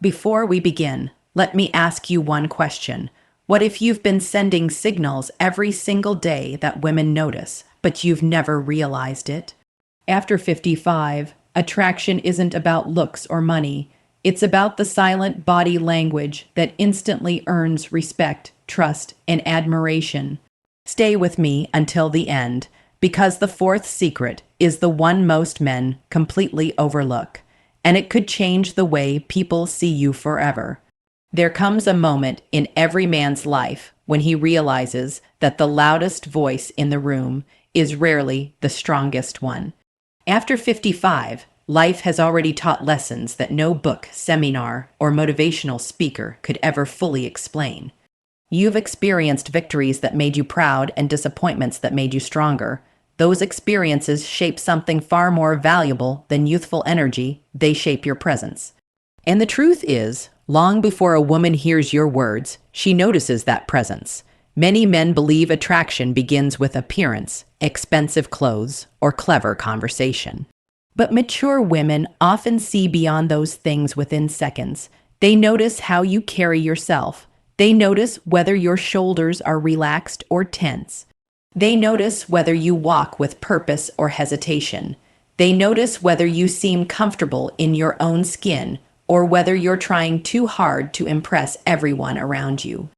Before we begin, let me ask you one question. What if you've been sending signals every single day that women notice, but you've never realized it? After 55, attraction isn't about looks or money. It's about the silent body language that instantly earns respect, trust, and admiration. Stay with me until the end, because the fourth secret is the one most men completely overlook, and it could change the way people see you forever. There comes a moment in every man's life when he realizes that the loudest voice in the room is rarely the strongest one. After 55, life has already taught lessons that no book, seminar, or motivational speaker could ever fully explain. You've experienced victories that made you proud and disappointments that made you stronger. Those experiences shape something far more valuable than youthful energy. They shape your presence. And the truth is, long before a woman hears your words, she notices that presence. Many men believe attraction begins with appearance, expensive clothes, or clever conversation. But mature women often see beyond those things within seconds. They notice how you carry yourself. They notice whether your shoulders are relaxed or tense. They notice whether you walk with purpose or hesitation. They notice whether you seem comfortable in your own skin or whether you're trying too hard to impress everyone around you.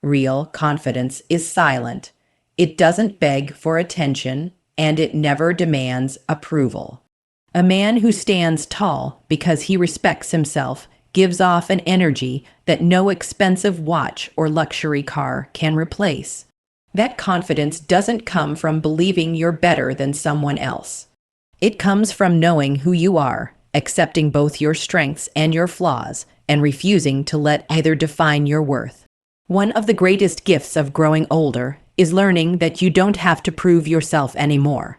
Real confidence is silent. It doesn't beg for attention, and it never demands approval. A man who stands tall because he respects himself gives off an energy that no expensive watch or luxury car can replace. That confidence doesn't come from believing you're better than someone else. It comes from knowing who you are, accepting both your strengths and your flaws, and refusing to let either define your worth. One of the greatest gifts of growing older is learning that you don't have to prove yourself anymore.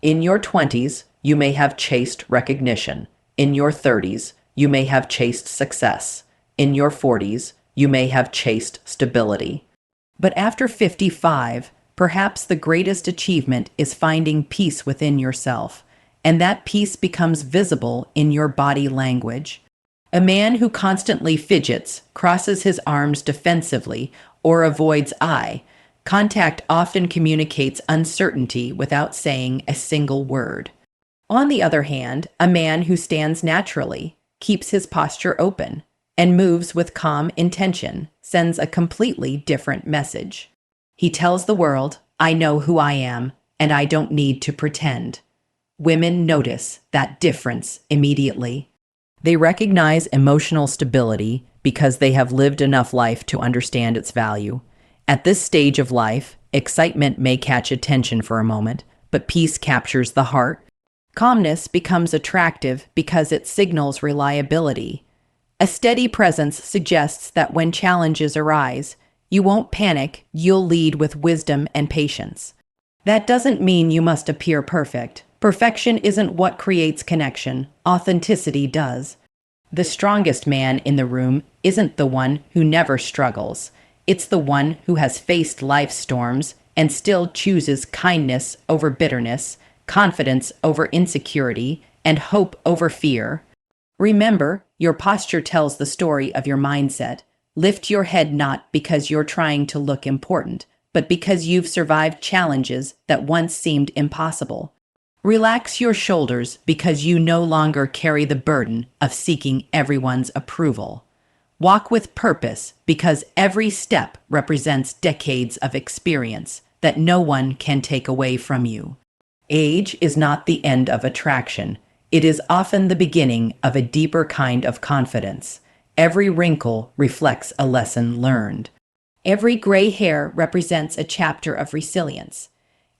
In your 20s, you may have chased recognition. In your 30s, you may have chased success. In your 40s, you may have chased stability. But after 55, perhaps the greatest achievement is finding peace within yourself, and that peace becomes visible in your body language. A man who constantly fidgets, crosses his arms defensively, or avoids eye contact often communicates uncertainty without saying a single word. On the other hand, a man who stands naturally, keeps his posture open, and moves with calm intention sends a completely different message. He tells the world, I know who I am, and I don't need to pretend. Women notice that difference immediately. They recognize emotional stability because they have lived enough life to understand its value. At this stage of life, excitement may catch attention for a moment, but peace captures the heart. Calmness becomes attractive because it signals reliability. A steady presence suggests that when challenges arise, you won't panic, you'll lead with wisdom and patience. That doesn't mean you must appear perfect. Perfection isn't what creates connection. Authenticity does. The strongest man in the room isn't the one who never struggles. It's the one who has faced life's storms and still chooses kindness over bitterness, confidence over insecurity, and hope over fear. Remember, your posture tells the story of your mindset. Lift your head not because you're trying to look important, but because you've survived challenges that once seemed impossible. Relax your shoulders because you no longer carry the burden of seeking everyone's approval. Walk with purpose because every step represents decades of experience that no one can take away from you. Age is not the end of attraction. It is often the beginning of a deeper kind of confidence. Every wrinkle reflects a lesson learned. Every gray hair represents a chapter of resilience.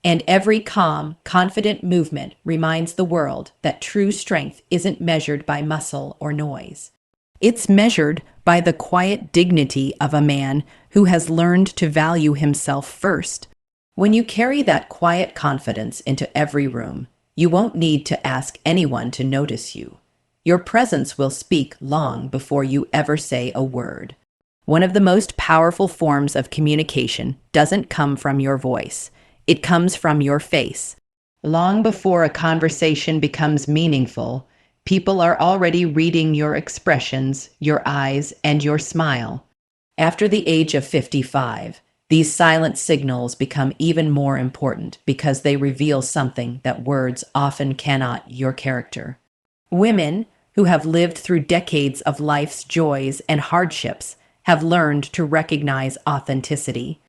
And every calm, confident movement reminds the world that true strength isn't measured by muscle or noise. It's measured by the quiet dignity of a man who has learned to value himself first. When you carry that quiet confidence into every room, you won't need to ask anyone to notice you. Your presence will speak long before you ever say a word. One of the most powerful forms of communication doesn't come from your voice. It comes from your face. Long before a conversation becomes meaningful, People are already reading your expressions, your eyes, and your smile. After the age of 55, these silent signals become even more important because they reveal something that words often cannot: your character. Women who have lived through decades of life's joys and hardships have learned to recognize authenticity.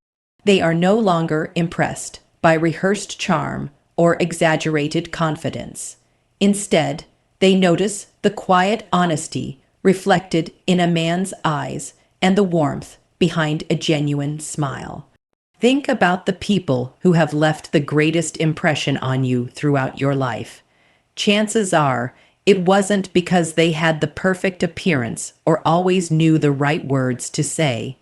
They are no longer impressed by rehearsed charm or exaggerated confidence. Instead, they notice the quiet honesty reflected in a man's eyes and the warmth behind a genuine smile. Think about the people who have left the greatest impression on you throughout your life. Chances are it wasn't because they had the perfect appearance or always knew the right words to say.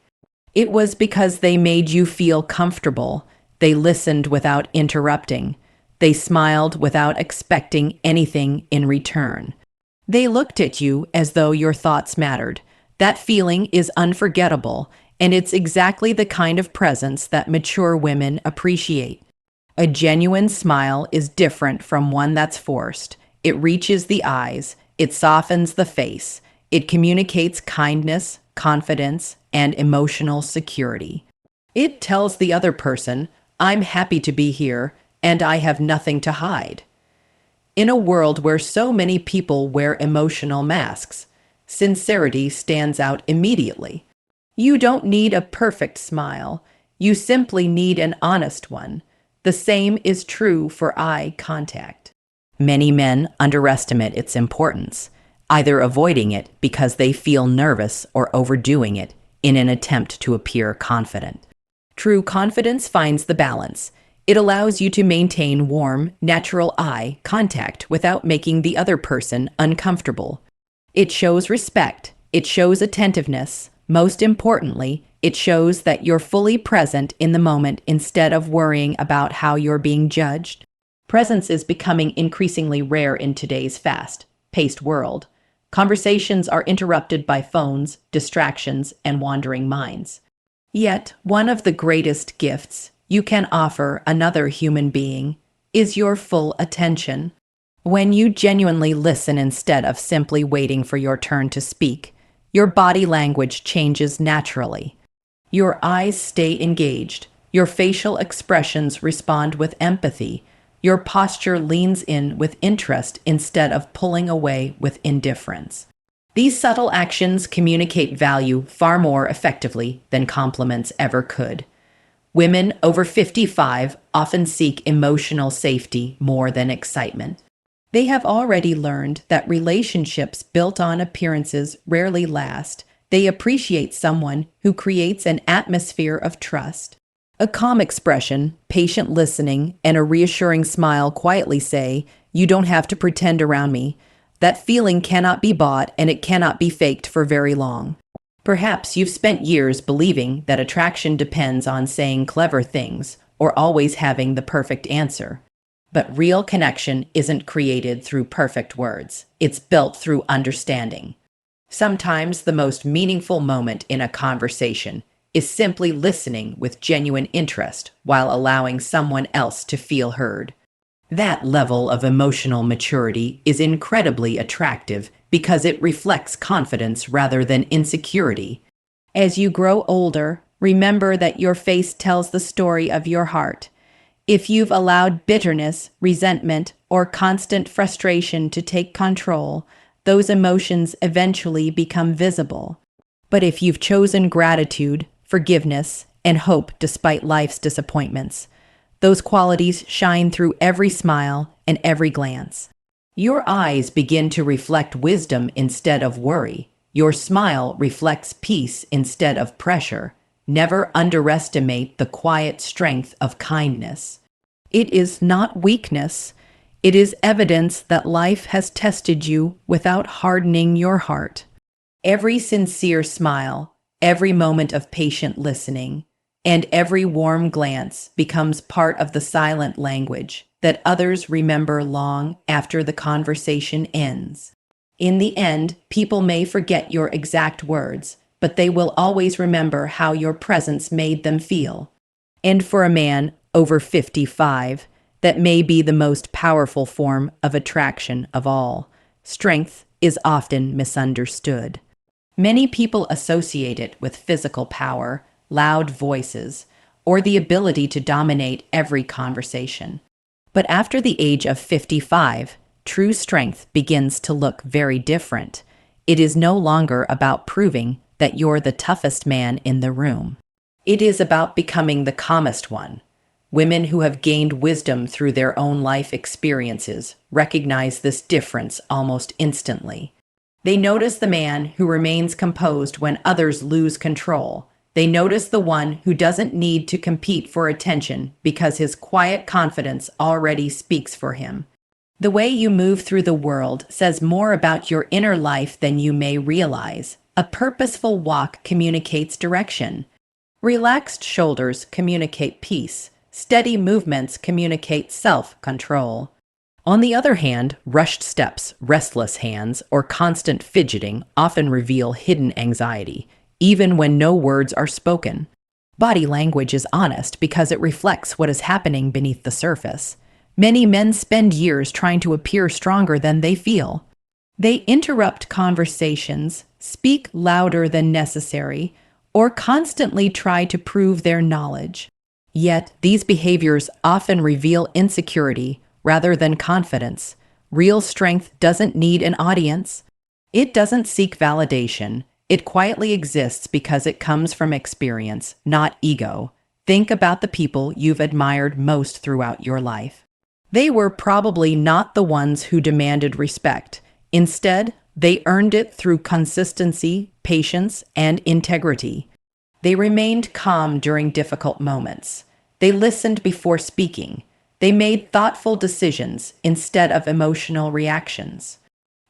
It was because they made you feel comfortable. They listened without interrupting. They smiled without expecting anything in return. They looked at you as though your thoughts mattered. That feeling is unforgettable, and it's exactly the kind of presence that mature women appreciate. A genuine smile is different from one that's forced. It reaches the eyes, it softens the face, it communicates kindness, confidence, and emotional security. It tells the other person, I'm happy to be here, and I have nothing to hide. In a world where so many people wear emotional masks, sincerity stands out immediately. You don't need a perfect smile, you simply need an honest one. The same is true for eye contact. Many men underestimate its importance, either avoiding it because they feel nervous or overdoing it in an attempt to appear confident. True confidence finds the balance. It allows you to maintain warm, natural eye contact without making the other person uncomfortable. It shows respect. It shows attentiveness. Most importantly, it shows that you're fully present in the moment instead of worrying about how you're being judged. Presence is becoming increasingly rare in today's fast-paced world. Conversations are interrupted by phones, distractions, and wandering minds. Yet, one of the greatest gifts you can offer another human being is your full attention. When you genuinely listen instead of simply waiting for your turn to speak, your body language changes naturally. Your eyes stay engaged, your facial expressions respond with empathy, your posture leans in with interest instead of pulling away with indifference. These subtle actions communicate value far more effectively than compliments ever could. Women over 55 often seek emotional safety more than excitement. They have already learned that relationships built on appearances rarely last. They appreciate someone who creates an atmosphere of trust. A calm expression, patient listening, and a reassuring smile quietly say, you don't have to pretend around me. That feeling cannot be bought and it cannot be faked for very long. Perhaps you've spent years believing that attraction depends on saying clever things or always having the perfect answer. But real connection isn't created through perfect words. It's built through understanding. Sometimes the most meaningful moment in a conversation is simply listening with genuine interest while allowing someone else to feel heard. That level of emotional maturity is incredibly attractive because it reflects confidence rather than insecurity. As you grow older, remember that your face tells the story of your heart. If you've allowed bitterness, resentment, or constant frustration to take control, those emotions eventually become visible. But if you've chosen gratitude, forgiveness, and hope despite life's disappointments, those qualities shine through every smile and every glance. Your eyes begin to reflect wisdom instead of worry. Your smile reflects peace instead of pressure. Never underestimate the quiet strength of kindness. It is not weakness. It is evidence that life has tested you without hardening your heart. Every sincere smile, every moment of patient listening, and every warm glance becomes part of the silent language that others remember long after the conversation ends. In the end, people may forget your exact words, but they will always remember how your presence made them feel. And for a man over 55, that may be the most powerful form of attraction of all. Strength is often misunderstood. Many people associate it with physical power, loud voices, or the ability to dominate every conversation. But after the age of 55, true strength begins to look very different. It is no longer about proving that you're the toughest man in the room. It is about becoming the calmest one. Women who have gained wisdom through their own life experiences recognize this difference almost instantly. They notice the man who remains composed when others lose control. They notice the one who doesn't need to compete for attention because his quiet confidence already speaks for him. The way you move through the world says more about your inner life than you may realize. A purposeful walk communicates direction. Relaxed shoulders communicate peace. Steady movements communicate self-control. On the other hand, rushed steps, restless hands, or constant fidgeting often reveal hidden anxiety, even when no words are spoken. Body language is honest because it reflects what is happening beneath the surface. Many men spend years trying to appear stronger than they feel. They interrupt conversations, speak louder than necessary, or constantly try to prove their knowledge. Yet, these behaviors often reveal insecurity rather than confidence. Real strength doesn't need an audience. It doesn't seek validation. It quietly exists because it comes from experience, not ego. Think about the people you've admired most throughout your life. They were probably not the ones who demanded respect. Instead, they earned it through consistency, patience, and integrity. They remained calm during difficult moments. They listened before speaking. They made thoughtful decisions instead of emotional reactions.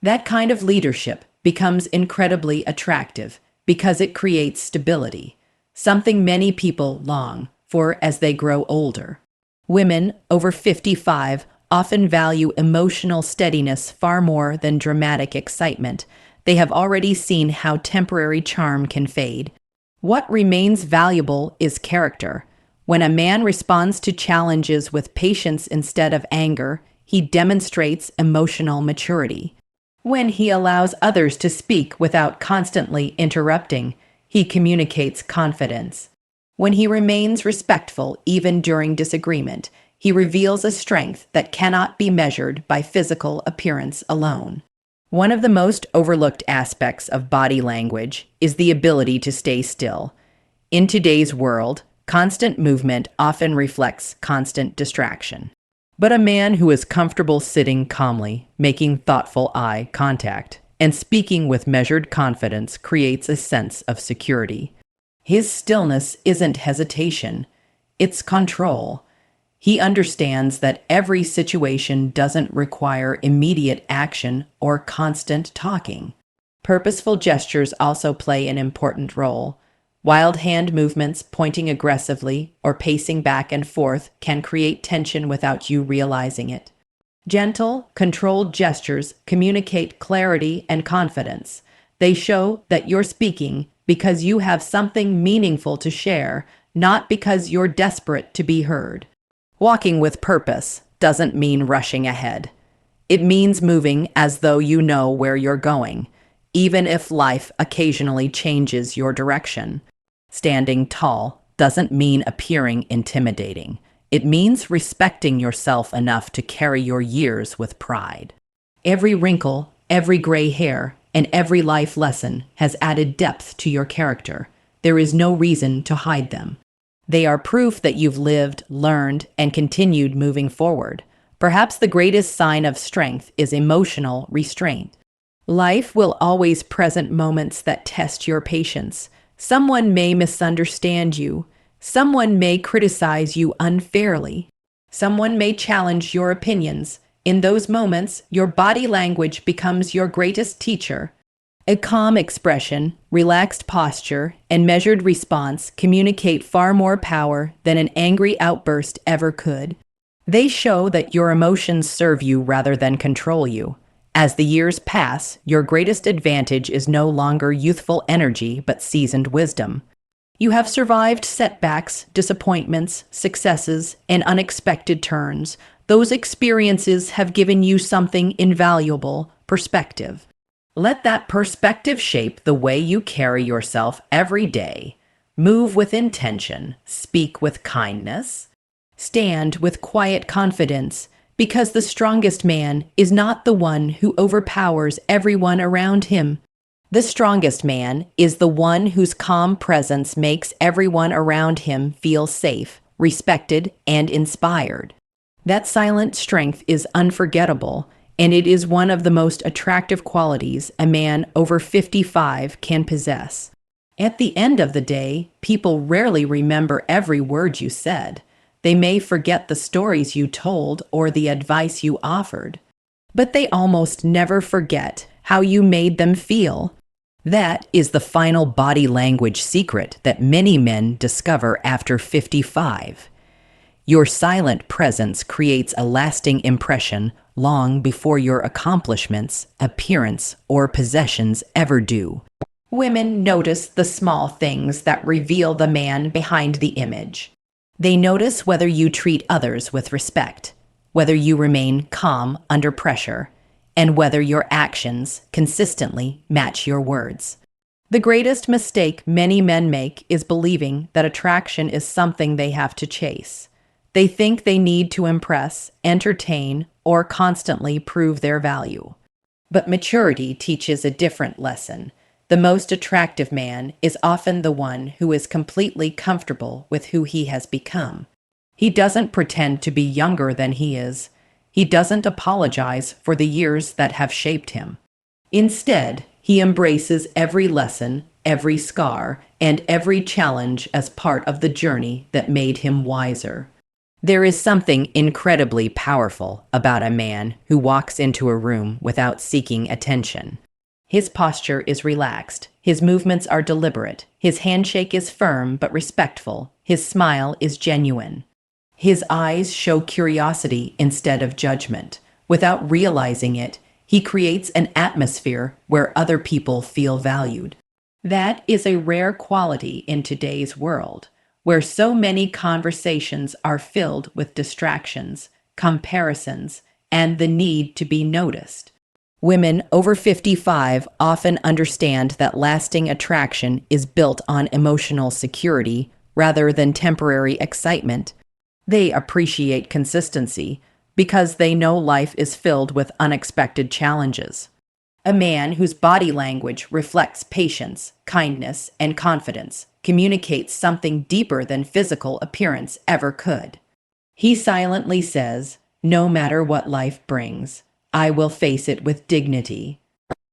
That kind of leadership becomes incredibly attractive because it creates stability, something many people long for as they grow older. Women over 55 often value emotional steadiness far more than dramatic excitement. They have already seen how temporary charm can fade. What remains valuable is character. When a man responds to challenges with patience instead of anger, he demonstrates emotional maturity. When he allows others to speak without constantly interrupting, he communicates confidence. When he remains respectful even during disagreement, he reveals a strength that cannot be measured by physical appearance alone. One of the most overlooked aspects of body language is the ability to stay still. In today's world, constant movement often reflects constant distraction. But a man who is comfortable sitting calmly, making thoughtful eye contact, and speaking with measured confidence creates a sense of security. His stillness isn't hesitation, it's control. He understands that every situation doesn't require immediate action or constant talking. Purposeful gestures also play an important role. Wild hand movements, pointing aggressively, or pacing back and forth can create tension without you realizing it. Gentle, controlled gestures communicate clarity and confidence. They show that you're speaking because you have something meaningful to share, not because you're desperate to be heard. Walking with purpose doesn't mean rushing ahead. It means moving as though you know where you're going, even if life occasionally changes your direction. Standing tall doesn't mean appearing intimidating. It means respecting yourself enough to carry your years with pride. Every wrinkle, every gray hair, and every life lesson has added depth to your character. There is no reason to hide them. They are proof that you've lived, learned, and continued moving forward. Perhaps the greatest sign of strength is emotional restraint. Life will always present moments that test your patience. Someone may misunderstand you. Someone may criticize you unfairly. Someone may challenge your opinions. In those moments, your body language becomes your greatest teacher. A calm expression, relaxed posture, and measured response communicate far more power than an angry outburst ever could. They show that your emotions serve you rather than control you. As the years pass, your greatest advantage is no longer youthful energy but seasoned wisdom. You have survived setbacks, disappointments, successes, and unexpected turns. Those experiences have given you something invaluable: perspective. Let that perspective shape the way you carry yourself every day. Move with intention, speak with kindness, stand with quiet confidence, because the strongest man is not the one who overpowers everyone around him. The strongest man is the one whose calm presence makes everyone around him feel safe, respected, and inspired. That silent strength is unforgettable, and it is one of the most attractive qualities a man over 55 can possess. At the end of the day, people rarely remember every word you said. They may forget the stories you told or the advice you offered, but they almost never forget how you made them feel. That is the final body language secret that many men discover after 55. Your silent presence creates a lasting impression long before your accomplishments, appearance, or possessions ever do. Women notice the small things that reveal the man behind the image. They notice whether you treat others with respect, whether you remain calm under pressure, and whether your actions consistently match your words. The greatest mistake many men make is believing that attraction is something they have to chase. They think they need to impress, entertain, or constantly prove their value. But maturity teaches a different lesson. The most attractive man is often the one who is completely comfortable with who he has become. He doesn't pretend to be younger than he is. He doesn't apologize for the years that have shaped him. Instead, he embraces every lesson, every scar, and every challenge as part of the journey that made him wiser. There is something incredibly powerful about a man who walks into a room without seeking attention. His posture is relaxed, his movements are deliberate, his handshake is firm but respectful, his smile is genuine. His eyes show curiosity instead of judgment. Without realizing it, he creates an atmosphere where other people feel valued. That is a rare quality in today's world, where so many conversations are filled with distractions, comparisons, and the need to be noticed. Women over 55 often understand that lasting attraction is built on emotional security rather than temporary excitement. They appreciate consistency because they know life is filled with unexpected challenges. A man whose body language reflects patience, kindness, and confidence communicates something deeper than physical appearance ever could. He silently says, "No matter what life brings, I will face it with dignity."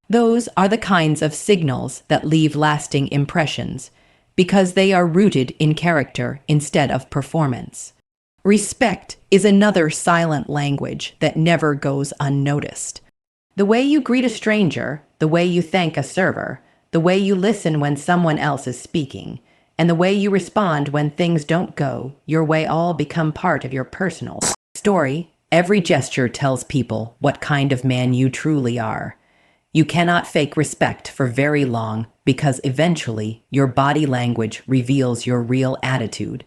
Those are the kinds of signals that leave lasting impressions because they are rooted in character instead of performance. Respect is another silent language that never goes unnoticed. The way you greet a stranger, the way you thank a server, the way you listen when someone else is speaking, and the way you respond when things don't go your way all become part of your personal story. Every gesture tells people what kind of man you truly are. You cannot fake respect for very long because eventually your body language reveals your real attitude.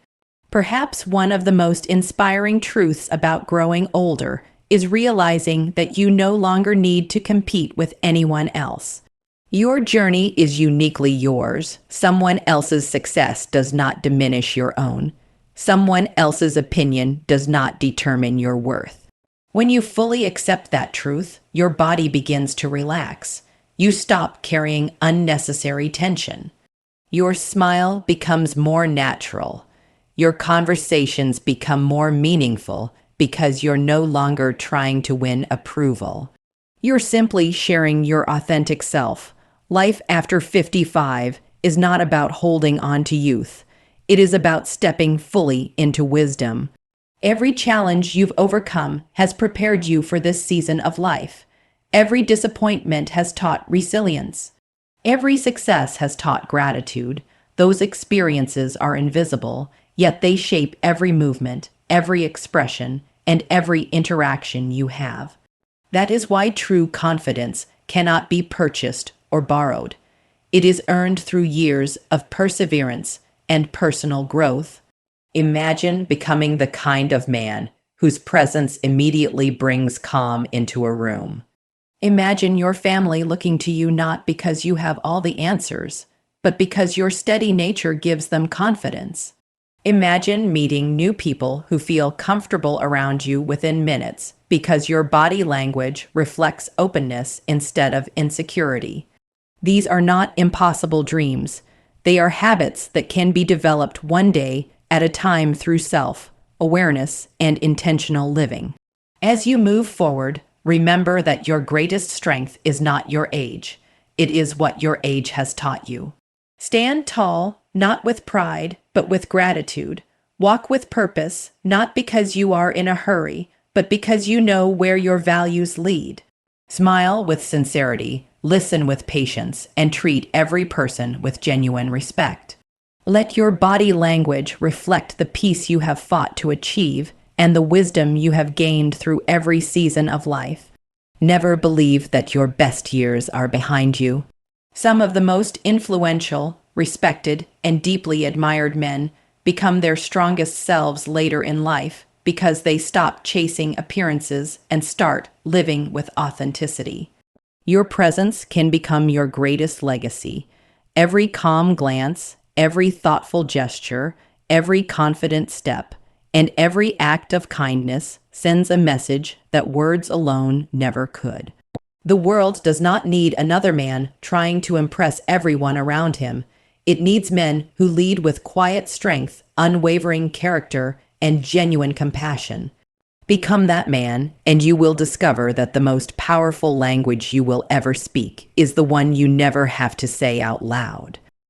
Perhaps one of the most inspiring truths about growing older is realizing that you no longer need to compete with anyone else. Your journey is uniquely yours. Someone else's success does not diminish your own. Someone else's opinion does not determine your worth. When you fully accept that truth, your body begins to relax. You stop carrying unnecessary tension. Your smile becomes more natural. Your conversations become more meaningful because you're no longer trying to win approval. You're simply sharing your authentic self. Life after 55 is not about holding on to youth. It is about stepping fully into wisdom. Every challenge you've overcome has prepared you for this season of life. Every disappointment has taught resilience. Every success has taught gratitude. Those experiences are invisible, yet they shape every movement, every expression, and every interaction you have. That is why true confidence cannot be purchased or borrowed. It is earned through years of perseverance and personal growth. Imagine becoming the kind of man whose presence immediately brings calm into a room. Imagine your family looking to you not because you have all the answers, but because your steady nature gives them confidence. Imagine meeting new people who feel comfortable around you within minutes because your body language reflects openness instead of insecurity. These are not impossible dreams. They are habits that can be developed one day at a time through self-awareness and intentional living. As you move forward, remember that your greatest strength is not your age. It is what your age has taught you. Stand tall, not with pride, but with gratitude. Walk with purpose, not because you are in a hurry, but because you know where your values lead. Smile with sincerity, listen with patience, and treat every person with genuine respect. Let your body language reflect the peace you have fought to achieve and the wisdom you have gained through every season of life. Never believe that your best years are behind you. Some of the most influential, respected, and deeply admired men become their strongest selves later in life because they stop chasing appearances and start living with authenticity. Your presence can become your greatest legacy. Every calm glance, every thoughtful gesture, every confident step, and every act of kindness sends a message that words alone never could. The world does not need another man trying to impress everyone around him. It needs men who lead with quiet strength, unwavering character, and genuine compassion. Become that man, and you will discover that the most powerful language you will ever speak is the one you never have to say out loud.